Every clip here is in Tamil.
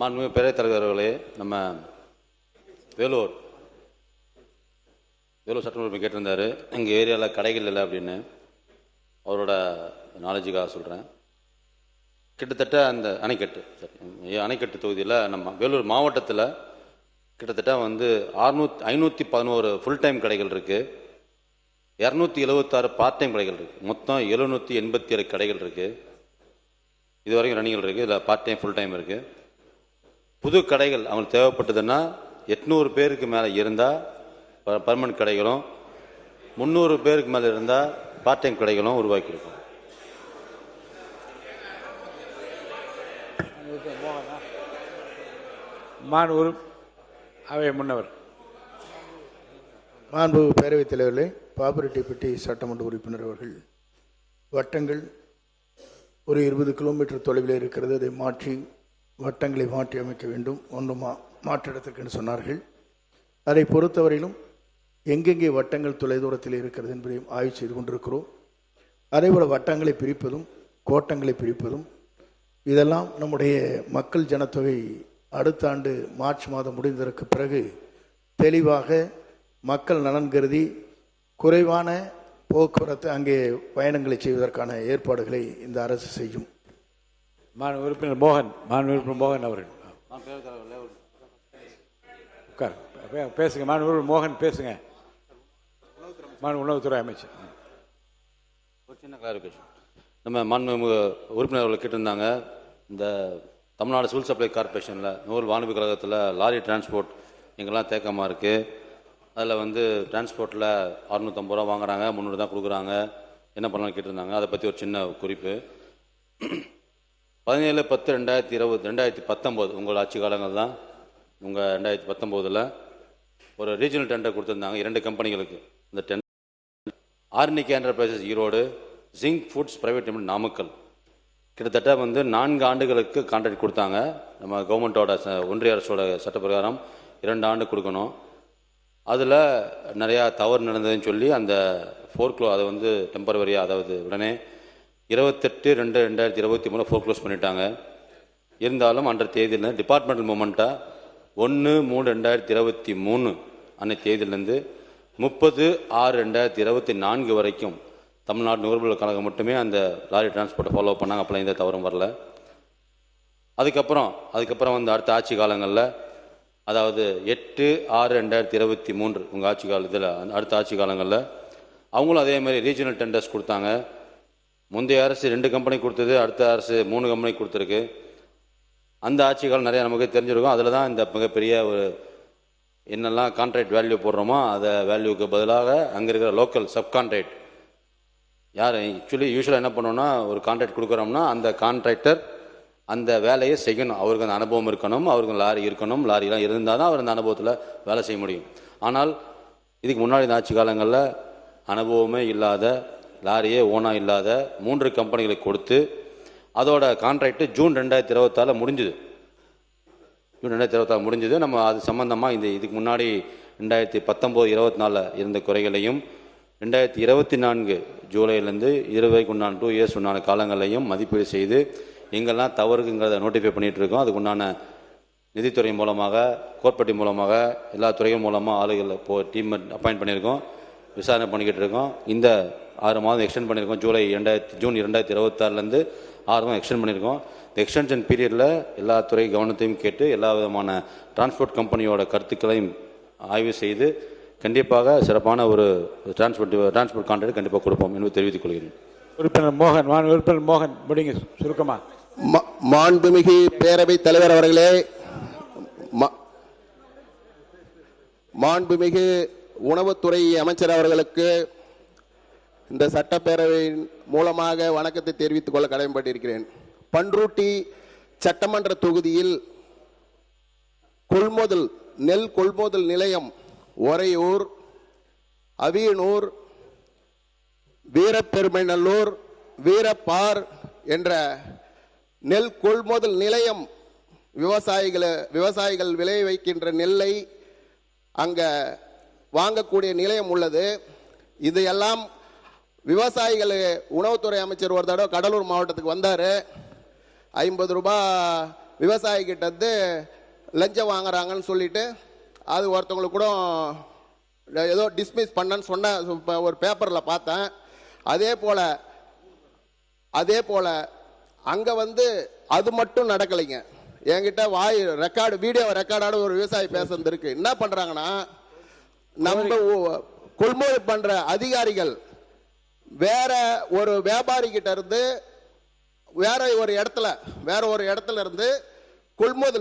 மாண்புமிகு பேரவைத் தலைவர் அவர்களே, நம்ம வேலூர் சட்டமன்ற கேட்டிருந்தார், எங்கள் ஏரியாவில் கடைகள் இல்லை அப்படின்னு. அவரோட நாலேஜுக்காக சொல்கிறேன். கிட்டத்தட்ட அந்த அணைக்கட்டு தொகுதியில் நம்ம வேலூர் மாவட்டத்தில் கிட்டத்தட்ட 511 ஃபுல் டைம் கடைகள் இருக்குது, 276 பார்ட் டைம் கடைகள் இருக்குது, மொத்தம் 787 கடைகள் இருக்குது. இது வரைக்கும் ரன்னிங்கள் இருக்குது. இதில் பார்ட் டைம் ஃபுல் டைம் இருக்குது. புது கடைகள் அவங்களுக்கு தேவைப்பட்டதுன்னா 800 பேருக்கு மேலே இருந்தால் பர்மனன்ட் கடைகளும், 300 பேருக்கு மேலே இருந்தால் பார்ட் டைம் கடைகளும் உருவாக்கியிருக்கோம். முன்னவர் மாண்புமிகு பேரவைத் தலைவர்களே, பாப்புரெட்டிப்பட்டி சட்டமன்ற உறுப்பினர் அவர்கள், வட்டங்கள் ஒரு 20 கிலோமீட்டர் தொலைவில் இருக்கிறது, அதை வட்டங்களை மாற்றி அமைக்க வேண்டும், ஒன்று மாற்றிடத்திற்கு சொன்னார்கள். அதை பொறுத்தவரையிலும் எங்கெங்கே வட்டங்கள் தொலைதூரத்தில் இருக்கிறது என்பதையும் ஆய்வு செய்து கொண்டிருக்கிறோம். அதேபோல் வட்டங்களை பிரிப்பதும் கோட்டங்களை பிரிப்பதும் இதெல்லாம் நம்முடைய மக்கள் ஜனத்தொகை அடுத்த ஆண்டு மார்ச் மாதம் முடிந்ததற்கு பிறகு தெளிவாக மக்கள் நலன் கருதி குறைவான போக்குவரத்து அங்கே பயணங்களை செய்வதற்கான ஏற்பாடுகளை இந்த அரசு செய்யும். உறுப்பினர் மோகன் அவர்கள் பேசுங்க. உறுப்பினர் மோகன் பேசுங்க. உணவுத்துறை அமைச்சர். ஒரு சின்ன கிளாரிஃபிகேஷன். நம்ம மாண்புமிகு உறுப்பினர் அவர்கள் கேட்டிருந்தாங்க, இந்த தமிழ்நாடு சிவில் சப்ளை கார்பரேஷனில் நூறு வானொலி கழகத்தில் லாரி டிரான்ஸ்போர்ட் எங்கெல்லாம் தேக்கமாக இருக்குது, அதில் டிரான்ஸ்போர்ட்டில் 650 ரூபா வாங்குறாங்க, 300 தான் கொடுக்குறாங்க, என்ன பண்ணலாம்னு கேட்டிருந்தாங்க. அதை பற்றி ஒரு சின்ன குறிப்பு. 17/10/2019 உங்கள் ஆட்சி காலங்கள் தான். உங்கள் 2019 ஒரு ரீஜனல் டெண்டர் கொடுத்துருந்தாங்க 2 கம்பெனிகளுக்கு. இந்த tender Arnik enterprises Erode, zinc foods private limited Namakkal. கிட்டத்தட்ட 4 ஆண்டுகளுக்கு கான்ட்ராக்ட் கொடுத்தாங்க. நம்ம கவர்மெண்ட்டோட ஒன்றிய அரசோட சட்டப்பிரகாரம் 2 ஆண்டு கொடுக்கணும். அதில் நிறையா தவறு நடந்ததுன்னு சொல்லி அந்த ஃபோர்க்ளோ அதை டெம்பரவரியாக, அதாவது உடனே 28/2/2023 ஃபோர்க்ளோஸ் பண்ணிட்டாங்க. இருந்தாலும் அன்ற தேதியில் டிபார்ட்மெண்டல் மூமெண்ட்டாக 1/3/2023 அன்னைக்கு தேதியிலேருந்து 30/6/2024 வரைக்கும் தமிழ்நாடு நுகர்வோர் கழகம் மட்டுமே அந்த லாரி டிரான்ஸ்போர்ட்டை ஃபாலோ பண்ணாங்க. அப்போலாம் எந்த தவறும் வரல. அதுக்கப்புறம் அடுத்த ஆட்சி காலங்களில், அதாவது 8/6/2023 உங்கள் ஆட்சி காலத்தில் அடுத்த ஆட்சி காலங்களில் அவங்களும் அதே மாதிரி ரீஜனல் டெண்டர்ஸ் கொடுத்தாங்க. முந்தைய அரசு 2 கம்பெனி கொடுத்தது, அடுத்த அரசு 3 கம்பெனி கொடுத்துருக்கு. அந்த ஆட்சி காலம் நிறையா நமக்கு தெரிஞ்சிருக்கும். அதில் தான் இந்த மிகப்பெரிய ஒரு என்னெல்லாம் கான்ட்ராக்ட் வேல்யூ போடுறோமோ அதை வேல்யூக்கு பதிலாக அங்கே இருக்கிற லோக்கல் சப்கான்ட்ராக்ட் யார் யூஸ்வலாக என்ன பண்ணோன்னா, ஒரு கான்ட்ராக்ட் கொடுக்குறோம்னா அந்த கான்ட்ராக்டர் அந்த வேலையை செய்யணும். அவருக்கு அந்த அனுபவம் இருக்கணும், அவருக்கு லாரி இருக்கணும், லாரிலாம் இருந்தால் தான் அவர் அந்த அனுபவத்தில் வேலை செய்ய முடியும். ஆனால் இதுக்கு முன்னாடி இந்த ஆட்சி காலங்களில் அனுபவமே இல்லாத, லாரியே ஓனாக இல்லாத 3 கம்பெனிகளுக்கு கொடுத்து அதோட கான்ட்ராக்டு ஜூன் 2024 முடிஞ்சுது. நம்ம அது சம்பந்தமாக இதுக்கு முன்னாடி 2019-24 இருந்த குறைகளையும் 2024 ஜூலைலேருந்து 20 உண்டான 2 இயர்ஸ் உண்டான காலங்களையும் மதிப்பீடு செய்து எங்கெல்லாம் தவறுங்கிறத நோட்டிஃபை பண்ணிகிட்டு இருக்கோம். அதுக்கு உண்டான நிதித்துறை மூலமாக, கோர்பட்டி மூலமாக, எல்லா துறைகள் மூலமாக ஆளுகள் டீம் அப்பாயிண்ட் பண்ணியிருக்கோம், விசாரணை பண்ணிக்கிட்டு இருக்கோம். இந்த 6 மாதம் எக்ஸ்டெண்ட் பண்ணியிருக்கோம். ஜூன் 2026 6 மாதம் எக்ஸ்டெண்ட் பண்ணியிருக்கோம். இந்த எக்ஸ்டென்ஷன் பீரியடில் எல்லா துறை கவனத்தையும் கேட்டு எல்லா விதமான டிரான்ஸ்போர்ட் கம்பெனியோட கருத்துக்களையும் ஆய்வு செய்து கண்டிப்பாக சிறப்பான ஒரு டிரான்ஸ்போர்ட் கான்ட்ராக்ட் கண்டிப்பாக கொடுப்போம் என்று தெரிவித்துக் கொள்கிறேன். உறுப்பினர் மோகன் முடிங்க சுருக்கமா. மாண்புமிகு பேரவைத் தலைவர் அவர்களே, மாண்புமிகு உணவுத்துறை அமைச்சர் அவர்களுக்கு இந்த சட்டப்பேரவையின் மூலமாக வணக்கத்தை தெரிவித்துக் கொள்ள கடமைப்பட்டிருக்கிறேன். பண்ருட்டி சட்டமன்ற தொகுதியில் நெல் கொள்முதல் நிலையம் ஒரையூர், அவியனூர், வீரப்பெருமைநல்லூர், வீரப்பார் என்ற நெல் கொள்முதல் நிலையம் விவசாயிகள் விளை வைக்கின்ற நெல்லை அங்க வாங்கக்கூடிய நிலையம் உள்ளது. இதையெல்லாம் விவசாயிகள் உணவுத்துறை அமைச்சர் ஒரு தடவை கடலூர் மாவட்டத்துக்கு வந்தார். 50 ரூபாய் விவசாயிகிட்ட இருந்து லஞ்சம் வாங்குறாங்கன்னு சொல்லிட்டு அது ஒருத்தவங்களுக்கு கூட ஏதோ டிஸ்மிஸ் பண்ணன்னு சொன்ன ஒரு பேப்பரில் பார்த்தேன். அதே போல் அங்கே வந்து அது மட்டும் நடக்கலைங்க. என்கிட்ட வீடியோ ரெக்கார்டான ஒரு விவசாயி பேசுறது இருக்கு. என்ன பண்ணுறாங்கன்னா, நம்ம கொள்முதல் பண்ணுற அதிகாரிகள் வேற ஒரு வியாபாரி கிட்ட இருந்து வேற ஒரு இடத்துல இருந்து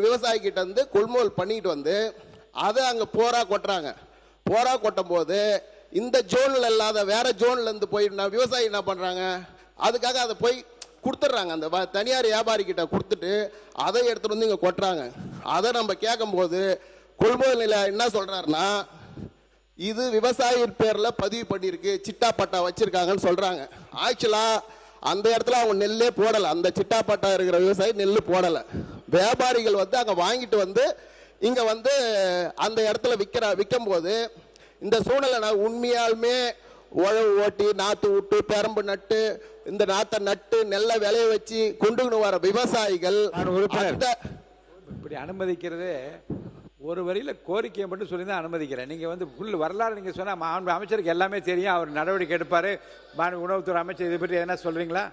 விவசாயி கிட்ட இருந்து கொள்முதல் பண்ணிட்டு வந்து அதை அங்க போரா கொட்டுறாங்க. போரா கொட்டும் போது இந்த ஜோன்ல இல்லாத வேற ஜோன்ல இருந்து போய் விவசாயி என்ன பண்றாங்க, அதுக்காக அதை போய் கொடுத்துட்றாங்க. அந்த தனியார் வியாபாரி கிட்ட கொடுத்துட்டு அதை எடுத்துட்டு வந்து இங்க கொட்டுறாங்க. அதை நம்ம கேட்கும் போது கொள்முதல் நிலையம் என்ன சொல்றாருன்னா, இது விவசாயி பேர்ல பதிவு பண்ணிருக்கு, சிட்டா பட்டா வச்சிருக்காங்கன்னு சொல்றாங்க. ஆக்சுவலா அந்த இடத்துல அவங்க நெல்லே போடல. அந்த சிட்டா பட்டா இருக்கிற விவசாயி நெல் போடல. வியாபாரிகள் வந்து அங்க வாங்கிட்டு வந்து இங்க வந்து அந்த இடத்துல விற்கும் போது இந்த சூழ்நிலை உண்மையாலுமே உழவு ஓட்டி நாத்து விட்டு பெரம்பு நட்டு இந்த நாத்தை நட்டு நெல்லை விளைய வச்சு கொண்டு வர விவசாயிகள் இப்படி அனுமதிக்கிறது ஒரு வரியில கோரிக்கையை மட்டும் சொல்லி தான் அனுமதிக்கிறேன். நீங்க வந்து ஃபுல் வரலாறு நீங்க சொன்னா அமைச்சருக்கு எல்லாமே தெரியும், அவர் நடவடிக்கை எடுப்பாரு. உணவுத்துறை அமைச்சர் இதை பற்றி எதனா சொல்றீங்களா?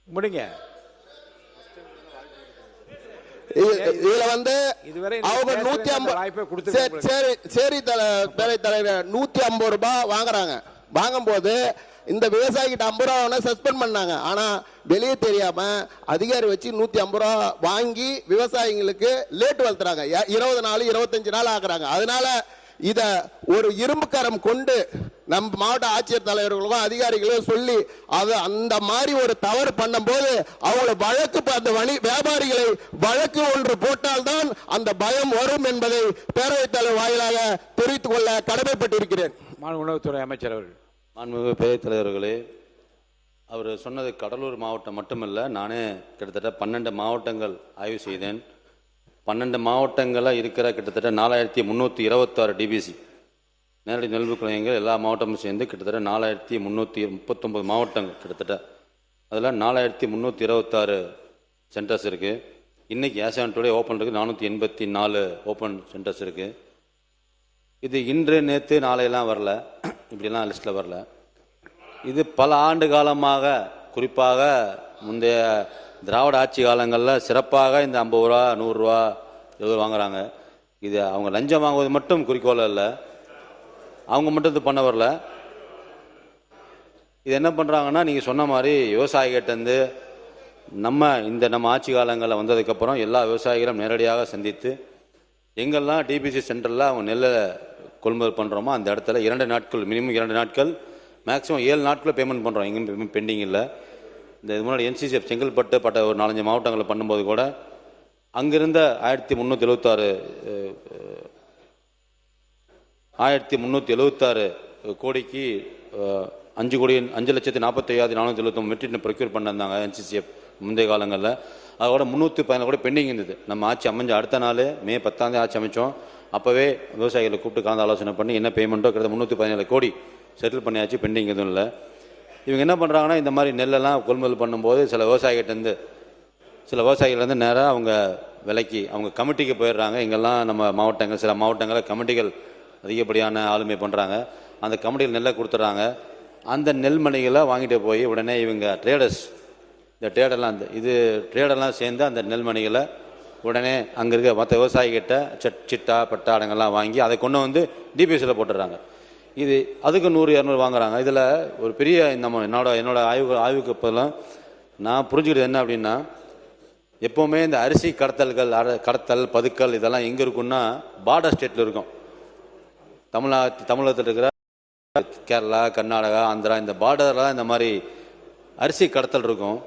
முடிங்க. இதுல வந்து அவங்க 150 சேரி தலைவர் 150 ரூபாய் வாங்குறாங்க. வாங்கும் போது இந்த விவசாயி கிட்ட 50 ரூபா சஸ்பெண்ட் பண்ணாங்க. ஆனா வெளியே தெரியாம அதிகாரி வச்சு 150 ரூபா வாங்கி விவசாயிகளுக்கு லேட் வளர்த்துறாங்க. 20 நாள் 25 நாள் ஆக்குறாங்க. அதனால இத ஒரு இரும்பு கரம் கொண்டு நம்ம மாவட்ட ஆட்சியர் தலைவர்களும் அதிகாரிகளும் சொல்லி அது அந்த மாதிரி ஒரு தவறு பண்ணும் போது அவங்கள வழக்கு அந்த வியாபாரிகளை வழக்கு ஒன்று போட்டால்தான் அந்த பயம் வரும் என்பதை பேரவைத் தலைவர் வாயிலாக தெரிவித்துக் கொள்ள கடமைப்பட்டிருக்கிறேன். உணவுத்துறை அமைச்சர் அவர்கள். மாண்புமிகு பேரவைத் தலைவர்களே, அவர் சொன்னது கடலூர் மாவட்டம் மட்டுமல்ல, நானே கிட்டத்தட்ட 12 மாவட்டங்கள் ஆய்வு செய்தேன். 12 மாவட்டங்களில் இருக்கிற கிட்டத்தட்ட 4326 டிபிசி நேரடி நெல் குலையங்கள் எல்லா மாவட்டமும் சேர்ந்து கிட்டத்தட்ட 4339 மாவட்டங்கள் கிட்டத்தட்ட. அதில் 4326 சென்டர்ஸ் இருக்குது. இன்றைக்கி ஆசியான் டுடே ஓப்பன் இருக்குது 484 ஓப்பன் சென்டர்ஸ் இருக்குது. இது இன்று நேற்று நாளையெல்லாம் வரல, இப்படிலாம் லிஸ்ட்டில் வரல. இது பல ஆண்டு காலமாக, குறிப்பாக முந்தைய திராவிட ஆட்சி காலங்களில் சிறப்பாக இந்த 50 ரூபா 100 ரூபா 20 வாங்குறாங்க. இது அவங்க லஞ்சம் வாங்குவது மட்டும் குறிக்கோள் இல்லை, அவங்க மட்டும் இது பண்ண வரல. இது என்ன பண்ணுறாங்கன்னா, நீங்கள் சொன்ன மாதிரி விவசாயிகிட்டேருந்து நம்ம ஆட்சி காலங்களில் வந்ததுக்கப்புறம் எல்லா விவசாயிகளும் நேரடியாக சந்தித்து எங்கெல்லாம் டிபிசி சென்டரில் அவங்க நெல்லை கொள்முதல் பண்ணுறோமோ அந்த இடத்துல 2 நாட்கள், மினிமம் 2 நாட்கள், மேக்ஸிமம் 7 நாட்களில் பேமெண்ட் பண்ணுறோம். எங்கேயும் பெண்டிங் இல்லை. இந்த இது முன்னாடி NCCF செங்கல்பட்டு பட்ட ஒரு 4-5 மாவட்டங்களில் பண்ணும்போது கூட அங்கிருந்த 1376 கோடிக்கு 5,45,454 மெட்ரிக் ப்ரொக்யூர் பண்ணிருந்தாங்க NCCF முந்தைய காலங்களில். அதோட 314 கூட பெண்டிங் இருந்தது. நம்ம ஆட்சி அமைஞ்ச அடுத்த நாள் மே 10 ஆட்சி அமைச்சோம். அப்போவே விவசாயிகளை கூப்பிட்டு கலந்து ஆலோசனை பண்ணி என்ன பேமெண்ட்டோ கிட்டத்தட்ட 317 கோடி செட்டில் பண்ணியாச்சு, பெண்டிங் எதுவும் இல்லை. இவங்க என்ன பண்ணுறாங்கன்னா, இந்த மாதிரி நெல்லெல்லாம் கொள்முதல் பண்ணும்போது சில விவசாயிகள்லேருந்து நேராக அவங்க விலைக்கு அவங்க கமிட்டிக்கு போயிடுறாங்க. இங்கெல்லாம் நம்ம சில மாவட்டங்களில் கமிட்டிகள் அதிகப்படியான ஆளுமை பண்ணுறாங்க. அந்த கமிட்டிகள் நெல்லை கொடுத்துட்றாங்க. அந்த நெல்மணிகளை வாங்கிட்டு போய் உடனே இவங்க ட்ரேடர்லாம் சேர்ந்து அந்த நெல்மணிகளை உடனே அங்கே இருக்க மற்ற விவசாயிகிட்ட சிட்டா பட்டா அடங்கெல்லாம் வாங்கி அதை கொண்டு வந்து டிபிஎஸ்சியில் போட்டுடுறாங்க. இது அதுக்கு 100-200 வாங்குறாங்க. இதில் ஒரு பெரிய என்னோட ஆய்வுக்கு இப்போலாம் நான் புரிஞ்சுக்கிட்டது என்ன அப்படின்னா, எப்போவுமே இந்த அரிசி கடத்தல் பதுக்கல் இதெல்லாம் எங்கே இருக்குன்னா பார்டர் ஸ்டேட்டில் இருக்கும். தமிழகத்தில் இருக்கிற கேரளா, கர்நாடகா, ஆந்திரா இந்த பார்டரில் இந்த மாதிரி அரிசி கடத்தல் இருக்கும்.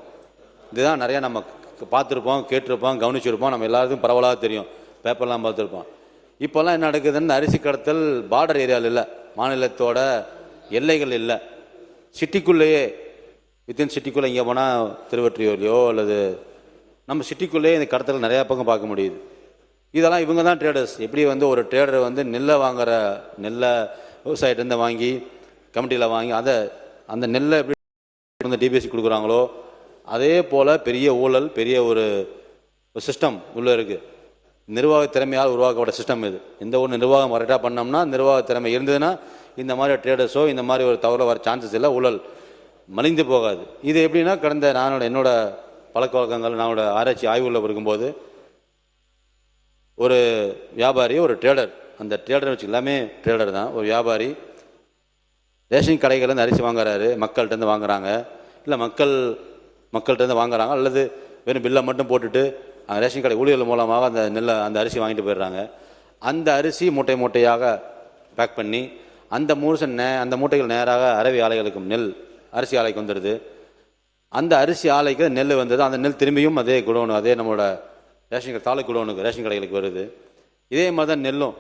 இதுதான் நிறையா நம்ம பார்த்துருப்போம், கேட்டிருப்போம், கவனிச்சிருப்போம். நம்ம எல்லாருக்கும் பரவலாக தெரியும், பேப்பர்லாம் பார்த்துருப்போம். இப்போல்லாம் என்ன நடக்குதுன்னு அரிசி கடத்தல் பார்டர் ஏரியாவில் இல்லை, மாநிலத்தோட எல்லைகள் இல்லை, சிட்டிக்குள்ளேயே வித்தின் சிட்டிக்குள்ளே இங்கே போனால் திருவொற்றியூர்லையோ அல்லது நம்ம சிட்டிக்குள்ளேயே இந்த கடத்தல் நிறையா பக்கம் பார்க்க முடியுது. இதெல்லாம் இவங்க தான் ட்ரேடர்ஸ். எப்படி வந்து ஒரு ட்ரேடர் வந்து நெல்லை விவசாயிட்டேருந்து வாங்கி கமிட்டியில் வாங்கி அந்த நெல்லை எப்படி வந்து டிபிஎஸ்சி கொடுக்குறாங்களோ அதே போல் பெரிய ஊழல், பெரிய ஒரு சிஸ்டம் உள்ளே இருக்குது. நிர்வாக திறமையால் உருவாக்கப்பட்ட சிஸ்டம் இது. இந்த ஒன்று நிர்வாகம் கரெக்டாக பண்ணோம்னா, நிர்வாக திறமை இருந்ததுன்னா இந்த மாதிரி ட்ரேடர்ஸோ இந்த மாதிரி ஒரு தவறு வர சான்சஸ் இல்லை, ஊழல் மலிந்து போகாது. இது எப்படின்னா, கடந்த என்னோட பழக்க வழக்கங்கள், நானோட ஆராய்ச்சி ஆய்வுள்ள இருக்கும்போது ஒரு வியாபாரி, ஒரு ட்ரேடர், அந்த ட்ரேடர் வச்சு எல்லாமே ட்ரேடர் தான், ஒரு வியாபாரி ரேஷன் கடைகள்லேருந்து அரிசி வாங்குறாரு, மக்கள்கிட்டருந்து வாங்குறாங்க, இல்லை மக்கள்கிட்டருந்து வாங்குறாங்க, அல்லது வெறும் பில்லை மட்டும் போட்டுட்டு அந்த ரேஷன் கடை ஊழியர்கள் மூலமாக அந்த அரிசி வாங்கிட்டு போயிடுறாங்க. அந்த அரிசி மூட்டை மூட்டையாக பேக் பண்ணி அந்த மூட்டைகள் நேராக அரவி ஆலைகளுக்கும் அரிசி ஆலைக்கு வந்துடுது. அந்த அரிசி ஆலைக்கு நெல் வந்தது. அந்த நெல் திரும்பியும் அதே குடோனு, அதே நம்மளோட ரேஷன் தாலுக்கு குடோனுக்கு, ரேஷன் கடைகளுக்கு வருது. இதே மாதிரி தான் நெல்லும்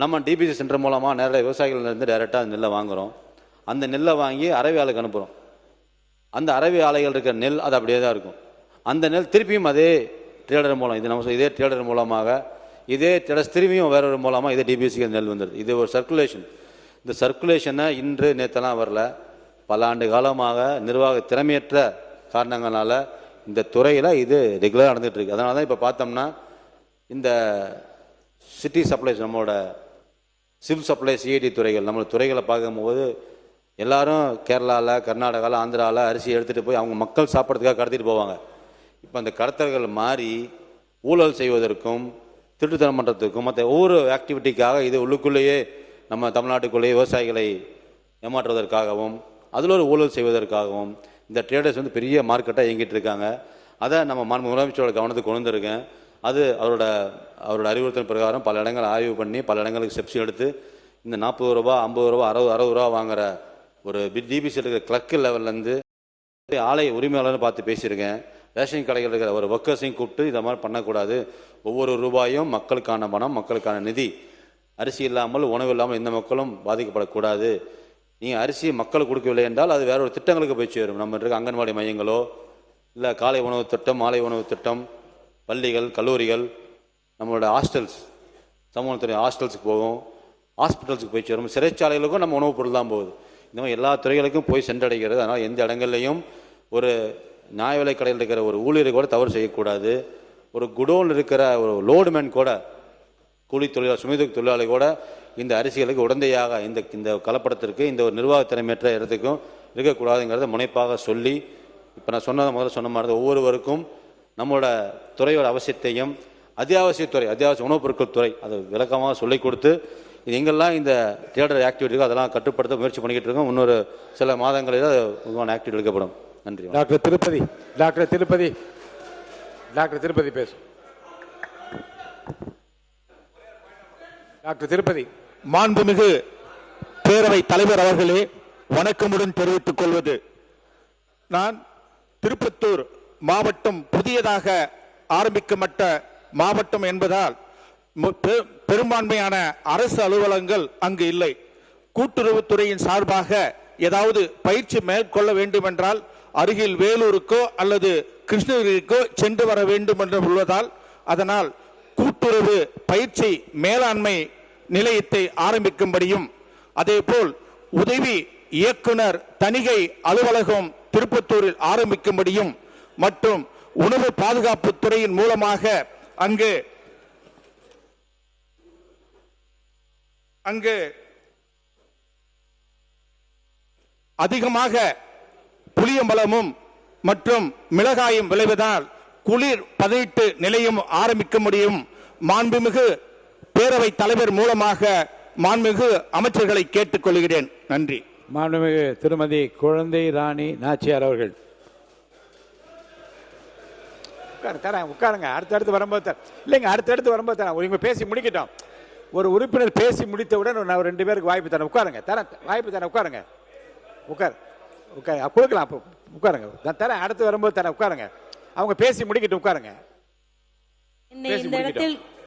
நம்ம டிபிசி சென்டர் மூலமாக நேரடியாக விவசாயிகள்லேருந்து டைரெக்டாக நெல்லை வாங்குகிறோம். அந்த நெல்லை வாங்கி அரவி ஆலைக்கு அனுப்புகிறோம். அந்த அரவி ஆலைகள் இருக்கிற நெல் அது அப்படியே தான் இருக்கும். அந்த நெல் திருப்பியும் அதே ட்ரேடர் மூலம், இதே ட்ரேடர் மூலமாக, இதே ட்ரேடர்ஸ் திரும்பியும் வேறொரு மூலமாக இதே டிபிசிக்கு நெல் வந்துடுது. இது ஒரு சர்க்குலேஷன். இந்த சர்க்குலேஷனை இன்று நேற்றெல்லாம் வரல, பல ஆண்டு காலமாக நிர்வாக திறமையற்ற காரணங்களால் இந்த துறையில் இது ரெகுலராக நடந்துகிட்ருக்கு. அதனால தான் இப்போ பார்த்தோம்னா இந்த சிட்டி சப்ளைஸ், நம்மளோட சிவில் சப்ளை, சிஐடி துறைகள், நம்மளோட துறைகளை பார்க்கும்போது எல்லாரும் கேரளாவில், கர்நாடகாவில், ஆந்திராவில் அரிசி எடுத்துகிட்டு போய் அவங்க மக்கள் சாப்பிட்றதுக்காக கடத்திட்டு போவாங்க. இப்போ அந்த கடத்தல்கள் மாறி ஊழல் செய்வதற்கும் திருட்டுத்தனம் பண்ணுறதுக்கும் மற்ற ஒவ்வொரு ஆக்டிவிட்டிக்காக இது உள்ளுக்குள்ளேயே நம்ம தமிழ்நாட்டுக்குள்ளேயே விவசாயிகளை ஏமாற்றுவதற்காகவும் அதில் ஒரு ஊழல் செய்வதற்காகவும் இந்த ட்ரேடர்ஸ் பெரிய மார்க்கெட்டாக இயங்கிட்டு இருக்காங்க. அதை நம்ம முதலமைச்சரோட கவனத்துக்கு கொண்டு வந்திருக்கேன். அது அவரோட அறிவுறுத்தல் பிரகாரம் பல இடங்கள் ஆய்வு பண்ணி பல இடங்களுக்கு ஸ்டெப்ஸ் எடுத்து இந்த 40 ரூபா, 50 ரூபா, 60 ரூபா வாங்குற ஒரு டிபிசி இருக்கிற கிளர்க்கு லெவல்லேருந்து ஆலை உரிமையாளர்னு பார்த்து பேசியிருக்கேன். ரேஷன் கடைகள் இருக்கிற ஒரு ஒர்க்கர்ஸையும் கூப்பிட்டு இதை மாதிரி பண்ணக்கூடாது, ஒவ்வொரு ரூபாயும் மக்களுக்கான பணம், மக்களுக்கான நிதி, அரிசி இல்லாமல் உணவு இல்லாமல் எந்த மக்களும் பாதிக்கப்படக்கூடாது. நீங்கள் அரிசி மக்களுக்கு கொடுக்கவில்லை என்றால் அது வேற ஒரு திட்டங்களுக்கு போய் சேரும். நம்ம இருக்க அங்கன்வாடி மையங்களோ, இல்லை காலை உணவு திட்டம், மாலை உணவு திட்டம், பள்ளிகள், கல்லூரிகள், நம்மளோட ஹாஸ்டல்ஸ், சமூகத்துறை ஹாஸ்டல்ஸுக்கு போகும், ஹாஸ்பிட்டல்ஸுக்கு போய் சேரும், சிறைச்சாலைகளுக்கும் நம்ம உணவுப் பொருள் தான் போகுது. இந்த மாதிரி எல்லா துறைகளுக்கும் போய் சென்றடைகிறது. அதனால் எந்த இடங்கள்லையும் ஒரு நியாய விலை கடையில் இருக்கிற ஒரு ஊழியரை கூட தவறு செய்யக்கூடாது. ஒரு குடோனில் இருக்கிற ஒரு லோடுமேன் கூட, கூலி தொழிலாளர், சுமை தொழிலாளி கூட இந்த அரிசிகளுக்கு உடந்தையாக இந்த கலப்படத்திற்கு, இந்த ஒரு நிர்வாக திறமையற்ற இடத்துக்கும் இருக்கக்கூடாதுங்கிறத முனைப்பாக சொல்லி, இப்போ நான் முதல்ல சொன்ன மாதிரி ஒவ்வொருவருக்கும் நம்மளோட துறையோட அவசியத்தையும், அத்தியாவசிய உணவுப் பொருட்கள் துறை அதை விளக்கமாக சொல்லிக் கொடுத்து இது எங்கெல்லாம் இந்த ட்ரேடர் ஆக்டிவிட்டிக்கோ அதெல்லாம் கட்டுப்படுத்த முயற்சி பண்ணிக்கிட்டு இருக்கோம். இன்னொரு சில மாதங்களில் உருவான ஆக்டிவிட்டி எடுக்கப்படும். நன்றி. டாக்டர் திருப்பதி பேசு. டாக்டர் திருப்பதி. மாண்புமிகு பேரவை தலைவர் அவர்களே, வணக்கமுடன் தெரிவித்துக் கொள்வது, நான் திருப்பத்தூர் மாவட்டம் புதியதாக ஆரம்பிக்கப்பட்ட மாவட்டம் என்பதால் பெரும்பான்மையான அரசு அலுவலகங்கள் அங்கு இல்லை. கூட்டுறவுத்துறையின் சார்பாக ஏதாவது பயிற்சி மேற்கொள்ள வேண்டும் என்றால் அருகில் வேலூருக்கோ அல்லது கிருஷ்ணகிரிக்கோ சென்று வர வேண்டும் என்று உள்ளதால், அதனால் கூட்டுறவு பயிற்சி மேலாண்மை நிலையத்தை ஆரம்பிக்கும்படியும், அதேபோல் உதவி இயக்குனர் தணிகை அலுவலகம் திருப்பத்தூரில் ஆரம்பிக்கும்படியும் மற்றும் உணவு பாதுகாப்பு துறையின் மூலமாக அங்கு அதிகமாக புளியம்பலமும் மற்றும் மிளகாயும் விளைவதால் குளிர் பதனீட்டு நிலையம் ஆரம்பிக்க முடியும். மாண்புமிகு பேரவை தலைவர் மூலமாக மாண்புமிகு அமைச்சர்களை கேட்டுக் கொள்கிறேன். நன்றி. மாண்புமிகு திருமதி குழந்தை ராணி நாச்சியார் அவர்கள். உட்காருங்க. அடுத்தடுத்து வரும்போது இல்லைங்க, அடுத்தடுத்து வரும்போது தரேன். இவங்க பேசி முடிக்கட்டும். ஒரு உறுப்பினர் பேசி முடித்தவுடன் நான் 2 பேருக்கு வாய்ப்பு தரேன். உட்காருங்க. வாய்ப்பு தரேன். உட்காருங்க. கொடுக்கலாம். அப்போ உட்காருங்க. நான் தரேன். அடுத்து வரும்போது தரேன். உட்காருங்க. அவங்க பேசி முடிக்கட்டும். உட்காருங்க. இந்த இடத்தில்